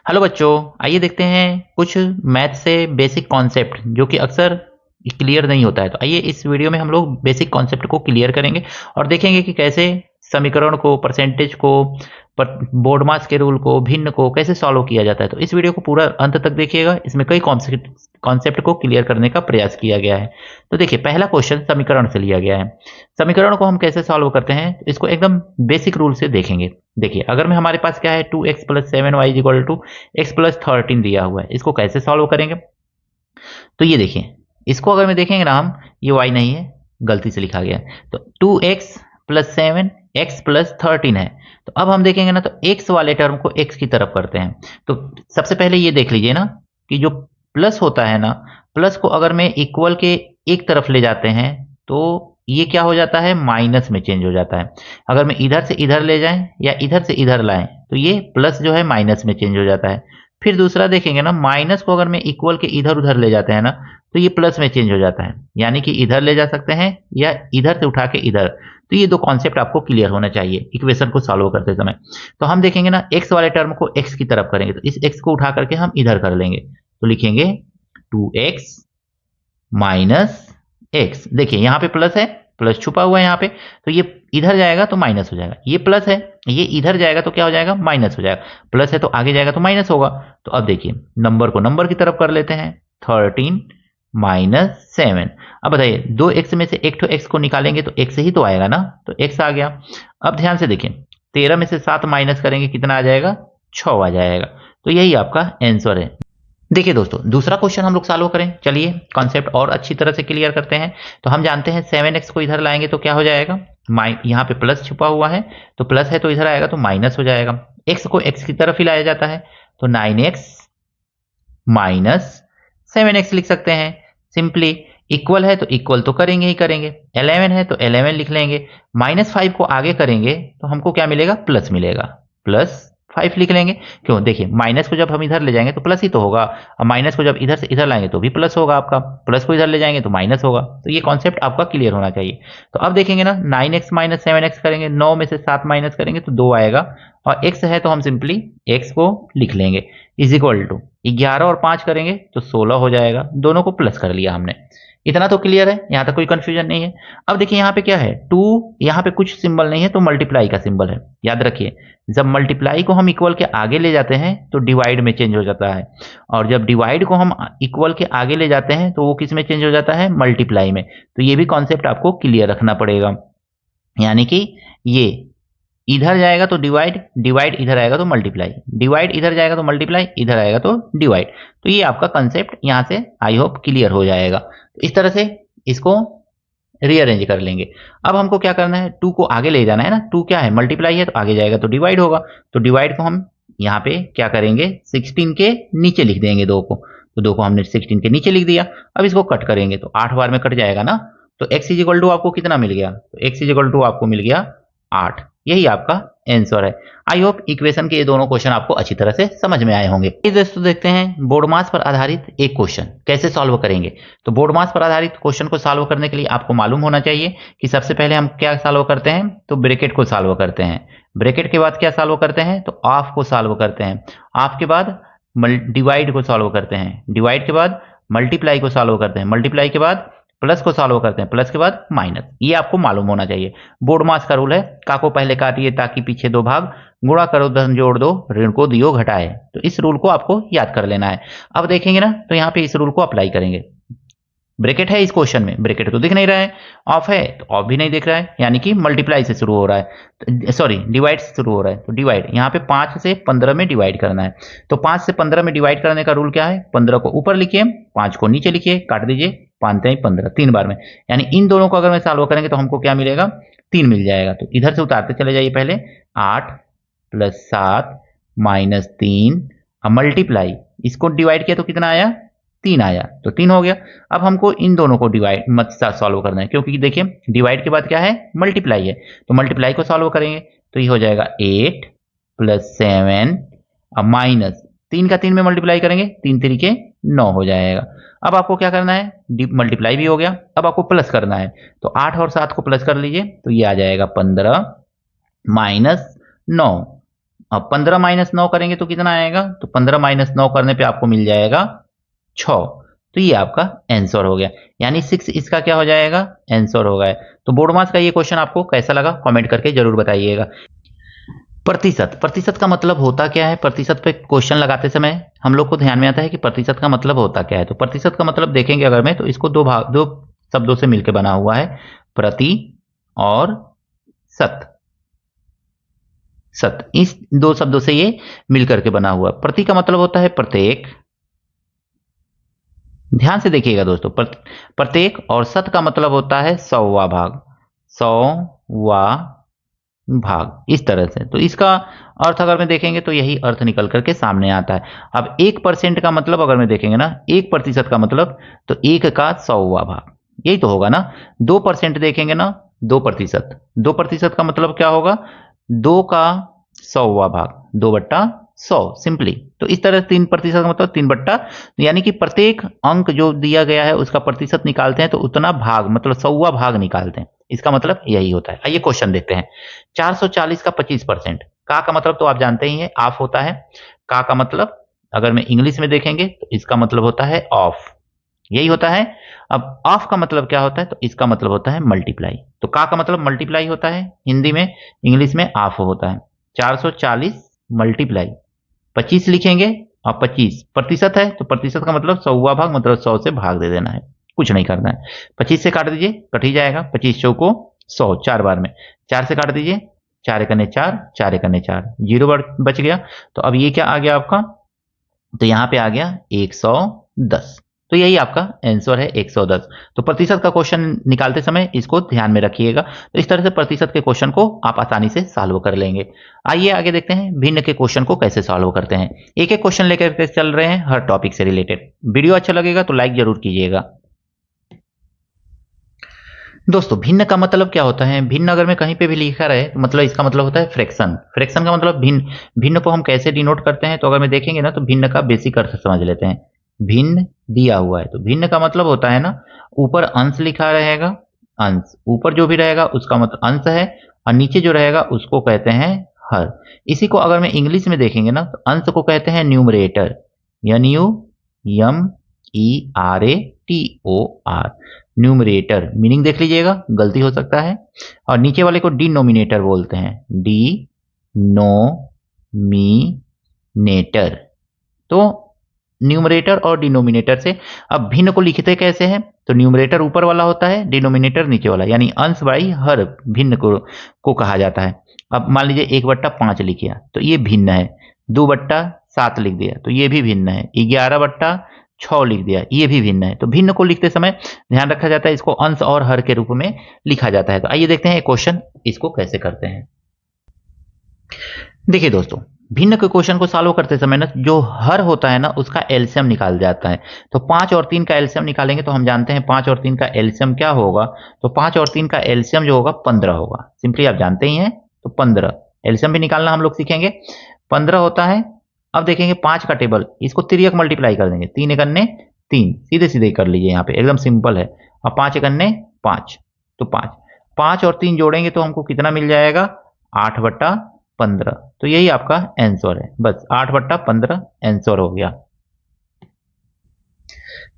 Hello बच्चों, आइए देखते हैं कुछ मैथ से बेसिक कॉन्सेप्ट जो कि अक्सर क्लियर नहीं होता है। तो आइए इस वीडियो में हम लोग बेसिक कॉन्सेप्ट को क्लियर करेंगे और देखेंगे कि कैसे समीकरण को, परसेंटेज को, बोर्ड मास के रूल को, भिन्न को कैसे सॉल्व किया जाता है। तो इस वीडियो को पूरा अंत तक देखिएगा, इसमें कई कॉन्सेप्ट को क्लियर करने का प्रयास किया गया है। तो देखिए, पहला क्वेश्चन समीकरण से लिया गया है। समीकरण को हम कैसे सॉल्व करते हैं, तो इसको एकदम बेसिक रूल से देखेंगे। देखिए, अगर में हमारे पास क्या है, 2x plus 7y equal to x plus 13 दिया हुआ है, इसको कैसे सॉल्व करेंगे। तो ये देखिए, इसको अगर में देखेंगे ना हम, ये y नहीं है, गलती से लिखा गया है। तो 2x प्लस 7 x प्लस 13 है। तो अब हम देखेंगे ना, तो x वाले टर्म को x की तरफ करते हैं। तो सबसे पहले ये देख लीजिए ना कि जो प्लस होता है ना, प्लस को अगर मैं इक्वल के एक तरफ ले जाते हैं तो ये क्या हो जाता है, माइनस में चेंज हो जाता है। अगर मैं इधर से इधर ले जाएं या इधर से इधर लाएं तो ये प्लस जो है माइनस में चेंज हो जाता है। फिर दूसरा देखेंगे ना, माइनस को अगर मैं इक्वल के इधर उधर ले जाते हैं ना तो ये प्लस में चेंज हो जाता है, यानी कि इधर ले जा सकते हैं या इधर से उठा के इधर। तो ये दो कॉन्सेप्ट आपको क्लियर होना चाहिए इक्वेशन को सॉल्व करते समय। तो हम देखेंगे ना, एक्स वाले टर्म को एक्स की तरफ करेंगे, तो इस एक्स को उठा करके हम इधर कर लेंगे। तो लिखेंगे 2x माइनस एक्स। देखिए यहाँ पे प्लस है, प्लस छुपा हुआ है यहाँ पे, तो ये इधर जाएगा तो माइनस हो जाएगा। ये प्लस है, ये इधर जाएगा तो क्या हो जाएगा, माइनस हो जाएगा। प्लस है तो आगे जाएगा तो माइनस होगा। तो अब देखिए, नंबर को नंबर की तरफ कर लेते हैं, 13 माइनस 7। अब बताइए, दो एक्स में से एक तो एक्स को निकालेंगे तो एक्स ही तो आएगा ना, तो एक्स आ गया। अब ध्यान से देखें, 13 में से 7 माइनस करेंगे, कितना आ जाएगा, 6 आ जाएगा। तो यही आपका आंसर है। देखिए दोस्तों, दूसरा क्वेश्चन हम लोग सॉल्व करें। चलिए कॉन्सेप्ट और अच्छी तरह से क्लियर करते हैं। तो हम जानते हैं 7x को इधर लाएंगे तो क्या हो जाएगा, यहाँ पे प्लस छुपा हुआ है, तो प्लस है तो इधर आएगा तो माइनस हो जाएगा। x को x की तरफ ही लाया जाता है, तो 9x माइनस 7x लिख सकते हैं सिंपली। इक्वल है तो इक्वल तो करेंगे ही करेंगे, 11 है तो 11 लिख लेंगे। -5 को आगे करेंगे तो हमको क्या मिलेगा, प्लस मिलेगा, प्लस 5 लिख लेंगे। क्यों, देखिए माइनस को जब हम इधर ले जाएंगे तो प्लस ही तो होगा, और माइनस को जब इधर से इधर लाएंगे तो भी प्लस होगा आपका, प्लस को इधर ले जाएंगे तो माइनस होगा। तो ये कॉन्सेप्ट आपका क्लियर होना चाहिए। तो अब देखेंगे ना, 9x माइनस 7x करेंगे, 9 में से 7 माइनस करेंगे तो 2 आएगा, और x है तो हम सिंपली x को लिख लेंगे, इज इक्वल टू 11 और 5 करेंगे तो 16 हो जाएगा। दोनों को प्लस कर लिया हमने। इतना तो क्लियर है, यहां तक कोई कंफ्यूजन नहीं है। अब देखिए यहाँ पे क्या है, 2, यहाँ पे कुछ सिंबल नहीं है तो मल्टीप्लाई का सिंबल है। याद रखिए, जब मल्टीप्लाई को हम इक्वल के आगे ले जाते हैं तो डिवाइड में चेंज हो जाता है, और जब डिवाइड को हम इक्वल के आगे ले जाते हैं तो वो किस में चेंज हो जाता है, मल्टीप्लाई में। तो ये भी कॉन्सेप्ट आपको क्लियर रखना पड़ेगा, यानी कि ये इधर जाएगा तो डिवाइड, डिवाइड इधर आएगा तो मल्टीप्लाई, डिवाइड इधर जाएगा तो मल्टीप्लाई, इधर आएगा तो डिवाइड। तो ये आपका कंसेप्ट यहां से आई होप क्लियर हो जाएगा। तो इस तरह से इसको रीअरेंज कर लेंगे। अब हमको क्या करना है, 2 को आगे ले जाना है ना, 2 क्या है, मल्टीप्लाई है तो आगे जाएगा तो डिवाइड होगा। तो डिवाइड को हम यहाँ पे क्या करेंगे, 16 के नीचे लिख देंगे 2 को। तो 2 को हमने 16 के नीचे लिख दिया। अब इसको कट करेंगे तो 8 बार में कट जाएगा ना। तो x इज इक्वल टू आपको कितना मिल गया, तो x इज इक्वल टू आपको मिल गया 8। यही आपका आंसर है। आई होप इक्वेशन के ये दोनों क्वेश्चन आपको अच्छी तरह से समझ में आए होंगे। इस दोस्तों देखते हैं बोर्ड मास पर आधारित एक क्वेश्चन कैसे सॉल्व करेंगे। तो बोर्ड मास पर आधारित क्वेश्चन को सॉल्व करने के लिए आपको मालूम होना चाहिए कि सबसे पहले हम क्या सॉल्व करते हैं, तो ब्रैकेट को सॉल्व करते हैं। ब्रैकेट के बाद क्या सॉल्व करते हैं, तो ऑफ को सॉल्व करते हैं। ऑफ के बाद डिवाइड को सॉल्व करते हैं। डिवाइड के बाद मल्टीप्लाई को सॉल्व करते हैं। मल्टीप्लाई के बाद प्लस को सॉल्व करते हैं। प्लस के बाद माइनस। ये आपको मालूम होना चाहिए। बोर्ड मास का रूल है, का को पहले काटिए ताकि पीछे 2 भाग, गुणा करो धन जोड़ दो, ऋण को दियो घटाए। तो इस रूल को आपको याद कर लेना है। अब देखेंगे ना, तो यहाँ पे इस रूल को अप्लाई करेंगे। ब्रैकेट है इस क्वेश्चन में, ब्रैकेट तो दिख नहीं रहा है, ऑफ है तो ऑफ भी नहीं दिख रहा है, यानी कि मल्टीप्लाई से शुरू हो रहा है, सॉरी डिवाइड से शुरू हो रहा है। तो डिवाइड यहाँ पे 5 से 15 में डिवाइड करना है। तो 5 से 15 में डिवाइड करने का रूल क्या है, 15 को ऊपर लिखिए, 5 को नीचे लिखिए, काट दीजिए, 5 15, 3 बार में। यानी इन दोनों को अगर मैं सॉल्व करेंगे तो हमको क्या मिलेगा, 3 मिल जाएगा। तो इधर से उतारते चले जाइए पहले, 8 प्लस 7 माइनस 3, मल्टीप्लाई, इसको डिवाइड किया तो कितना आया, 3 आया, तो 3 हो गया। अब हमको इन दोनों को डिवाइड मत सॉल्व करना है, क्योंकि देखिए डिवाइड के बाद क्या है, मल्टीप्लाई है। तो मल्टीप्लाई को सॉल्व करेंगे तो ये हो जाएगा 8 प्लस 7, अब माइनस 3 का 3 में मल्टीप्लाई करेंगे, 3 तरीके 9 हो जाएगा। अब आपको क्या करना है, मल्टीप्लाई भी हो गया, अब आपको प्लस करना है। तो 8 और 7 को प्लस कर लीजिए तो ये आ जाएगा 15 माइनस 9, अब 15 माइनस 9 करेंगे तो कितना आएगा, तो 15 माइनस 9 करने पे आपको मिल जाएगा 6। तो ये आपका आंसर हो गया, यानी 6 इसका क्या हो जाएगा, आंसर हो गया। तो बोर्ड मास का ये क्वेश्चन आपको कैसा लगा कमेंट करके जरूर बताइएगा। प्रतिशत, प्रतिशत का मतलब होता क्या है, प्रतिशत पे क्वेश्चन लगाते समय हम लोग को ध्यान में आता है कि प्रतिशत का मतलब होता क्या है। तो प्रतिशत का मतलब देखेंगे अगर मैं, तो इसको दो शब्दों से मिलकर बना हुआ है, प्रति और शत। सत, इस दो शब्दों से ये मिलकर के बना हुआ। प्रति का मतलब होता है प्रत्येक, ध्यान से देखिएगा दोस्तों, प्रत्येक। और शत का मतलब होता है 100वां भाग, 100वां भाग, इस तरह से। तो इसका अर्थ अगर मैं देखेंगे तो यही अर्थ निकल करके सामने आता है। अब 1% का मतलब अगर मैं देखेंगे ना, 1% का मतलब तो 1 का 100वां भाग, यही तो होगा ना। 2% देखेंगे ना, 2%, 2% का मतलब क्या होगा, 2 का 100वां भाग, 2/100 सिंपली। तो इस तरह 3% का मतलब 3/, यानी कि प्रत्येक अंक जो दिया गया है उसका प्रतिशत निकालते हैं तो उतना भाग मतलब 100वां भाग निकालते हैं, इसका मतलब यही होता है। आइए क्वेश्चन देखते हैं। 440 का 25%, का मतलब तो आप जानते ही हैं, ऑफ होता है। का मतलब अगर मैं इंग्लिश में देखेंगे तो इसका मतलब होता है ऑफ, यही होता है। अब ऑफ का मतलब क्या होता है, तो इसका मतलब होता है मल्टीप्लाई। तो का मतलब मल्टीप्लाई होता है हिंदी में, इंग्लिश में ऑफ होता है। 440 मल्टीप्लाई 25 लिखेंगे, और 25 प्रतिशत है तो प्रतिशत का मतलब 100वां भाग, मतलब 100 से भाग दे देना है, कुछ नहीं करना है। 25 से काट दीजिए, कट ही जाएगा, 25 चौको 100, 4 बार में। 4 से काट दीजिए, 4 एकने 4, 4 एकने 4, 0 बच गया। तो अब ये क्या आ गया आपका, तो यहां पे आ गया 110। तो यही आपका आंसर है 110। तो प्रतिशत का क्वेश्चन निकालते समय इसको ध्यान में रखिएगा। तो इस तरह से प्रतिशत के क्वेश्चन को आप आसानी से सॉल्व कर लेंगे। आइए आगे देखते हैं भिन्न के क्वेश्चन को कैसे सॉल्व करते हैं। एक एक क्वेश्चन लेकर के चल रहे हैं हर टॉपिक से रिलेटेड। वीडियो अच्छा लगेगा तो लाइक जरूर कीजिएगा। दोस्तों भिन्न का मतलब क्या होता है, भिन्न अगर मैं कहीं पे भी लिखा रहे तो मतलब इसका मतलब होता है फ्रैक्शन। फ्रैक्शन का मतलब भिन्न। भिन्न को हम कैसे डिनोट करते हैं, तो अगर मैं देखेंगे ना तो भिन्न का बेसिक अर्थ समझ लेते हैं। भिन्न दिया हुआ है तो भिन्न का मतलब होता है ना, ऊपर अंश लिखा रहेगा, अंश ऊपर जो भी रहेगा उसका मतलब अंश है, और नीचे जो रहेगा उसको कहते हैं हर। इसी को अगर मैं इंग्लिश में देखेंगे ना तो अंश को कहते हैं न्यूमरेटर, NUMERATOR, न्यूमरेटर। मीनिंग देख लीजिएगा, गलती हो सकता है। और नीचे वाले को डिनोमिनेटर बोलते हैं, डिनोमिनेटर। तो न्यूमरेटर और डिनोमिनेटर से अब भिन्न को लिखते कैसे हैं, तो न्यूमरेटर ऊपर वाला होता है, डिनोमिनेटर नीचे वाला, यानी अंश बाई हर भिन्न को कहा जाता है। अब मान लीजिए 1/5 लिख दिया तो ये भिन्न है, 2/7 लिख दिया तो ये भी भिन्न है, 11/6 लिख दिया ये भी भिन्न है। तो भिन्न को लिखते समय ध्यान रखा जाता है, इसको अंश और हर के रूप में लिखा जाता है। तो आइए देखते हैं क्वेश्चन इसको कैसे करते हैं। देखिए दोस्तों, भिन्न के क्वेश्चन को सॉल्व करते समय ना जो हर होता है ना उसका एलसीएम निकाल जाता है। तो 5 और 3 का एलसीएम निकालेंगे तो हम जानते हैं 5 और 3 का एलसीएम क्या होगा, तो 5 और 3 का एलसीएम जो होगा 15 होगा, सिंपली आप जानते ही हैं। तो 15 एलसीएम भी निकालना हम लोग सीखेंगे, 15 होता है। अब देखेंगे 5 का टेबल, इसको तिर्यक मल्टीप्लाई कर देंगे, 3 एकन्ने 3, सीधे सीधे कर लीजिए, यहाँ पे एकदम सिंपल है। और 5 एकन्ने 5, तो 5 और 3 जोड़ेंगे तो हमको कितना मिल जाएगा, 8/15। तो यही आपका आंसर है, बस 8/15 आंसर हो गया।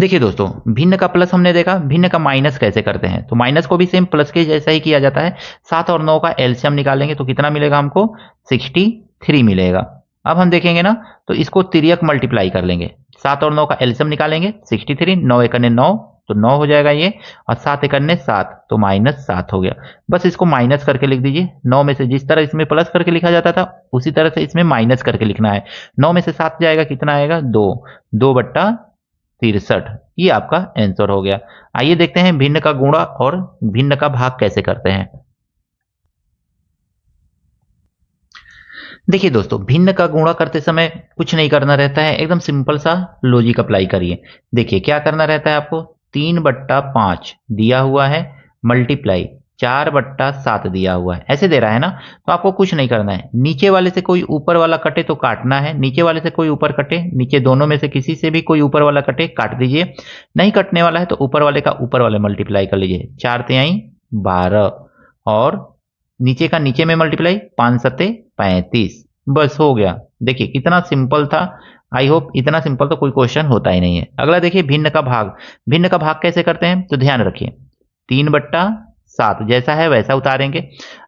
देखिए दोस्तों, भिन्न का प्लस हमने देखा, भिन्न का माइनस कैसे करते हैं, तो माइनस को भी सेम प्लस के जैसा ही किया जाता है। 7 और 9 का एलसीएम निकालेंगे तो कितना मिलेगा हमको, 63 मिलेगा। अब हम देखेंगे ना तो इसको तिर्यक मल्टीप्लाई कर लेंगे, 7 और 9 का एलसीएम निकालेंगे 63, 9 एकन्ने 9 तो 9 हो जाएगा ये, और 7 एकन्ने 7 तो -7 हो गया। बस इसको माइनस करके लिख दीजिए, 9 में से जिस तरह इसमें प्लस करके लिखा जाता था उसी तरह से इसमें माइनस करके लिखना है। 9 में से 7 जाएगा कितना आएगा, 2, 2/63, ये आपका आंसर हो गया। आइए देखते हैं भिन्न का गुणा और भिन्न का भाग कैसे करते हैं। देखिए दोस्तों, भिन्न का गुणा करते समय कुछ नहीं करना रहता है, एकदम सिंपल सा लॉजिक अप्लाई करिए। देखिए क्या करना रहता है आपको, 3/5 दिया हुआ है, मल्टीप्लाई 4/7 दिया हुआ है, ऐसे दे रहा है ना। तो आपको कुछ नहीं करना है, नीचे वाले से कोई ऊपर वाला कटे तो काटना है, नीचे वाले से कोई ऊपर कटे, नीचे दोनों में से किसी से भी कोई ऊपर वाला कटे काट दीजिए। नहीं कटने वाला है तो ऊपर वाले का ऊपर वाले मल्टीप्लाई कर लीजिए, 4 तिहाई 12, और नीचे का नीचे में मल्टीप्लाई, 5 सत्ते 35, बस हो गया। देखिए कितना सिंपल था। आई होप इतना सिंपल तो कोई क्वेश्चन होता ही नहीं है। अगला देखिए भिन्न का भाग। भिन्न का भाग कैसे करते हैं तो ध्यान रखिए, 3/7 जैसा है वैसा उतारेंगे।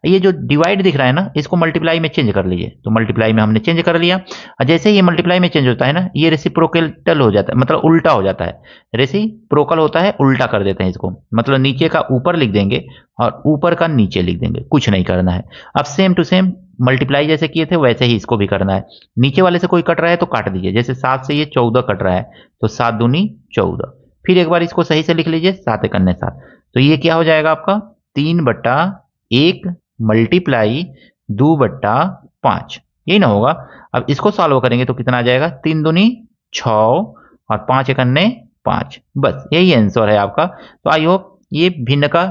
ये जो डिवाइड दिख रहा है ना, इसको मल्टीप्लाई में चेंज कर लीजिए। तो मल्टीप्लाई में हमने चेंज कर लिया, और जैसे ही ये मल्टीप्लाई में चेंज होता है ना, ये रेसिप्रोकल हो जाता है, मतलब उल्टा हो जाता है। रेसिप्रोकल होता है, उल्टा कर देते हैं इसको, मतलब नीचे का ऊपर लिख देंगे और ऊपर का नीचे लिख देंगे, कुछ नहीं करना है। अब सेम टू सेम मल्टीप्लाई जैसे किए थे वैसे ही इसको भी करना है। नीचे वाले से कोई कट रहा है तो काट दीजिए, जैसे 7 से ये 14 कट रहा है, तो 7 दूनी 14। फिर एक बार इसको सही से लिख लीजिए, 7 एकन्ने 7। तो ये क्या हो जाएगा आपका 3/1 मल्टीप्लाई 2/5, यही ना होगा। अब इसको सॉल्व करेंगे तो कितना आ जाएगा, 3 दूनी 6 और 5 एकन्ने 5। बस यही आंसर है आपका। तो आई होप ये भिन्न का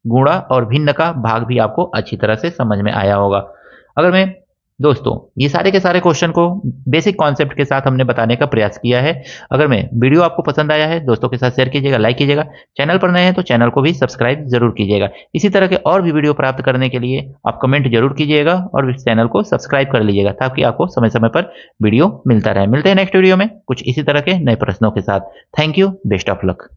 गुणा और भिन्न का भाग भी आपको अच्छी तरह से समझ में आया होगा। अगर मैं दोस्तों ये सारे के सारे क्वेश्चन को बेसिक कॉन्सेप्ट के साथ हमने बताने का प्रयास किया है। अगर मैं वीडियो आपको पसंद आया है दोस्तों के साथ शेयर कीजिएगा, लाइक कीजिएगा। चैनल पर नए हैं तो चैनल को भी सब्सक्राइब जरूर कीजिएगा। इसी तरह के और भी वीडियो प्राप्त करने के लिए आप कमेंट जरूर कीजिएगा और इस चैनल को सब्सक्राइब कर लीजिएगा, ताकि आपको समय समय पर वीडियो मिलता रहे। मिलते हैं नेक्स्ट वीडियो में कुछ इसी तरह के नए प्रश्नों के साथ। Thank you, best of luck.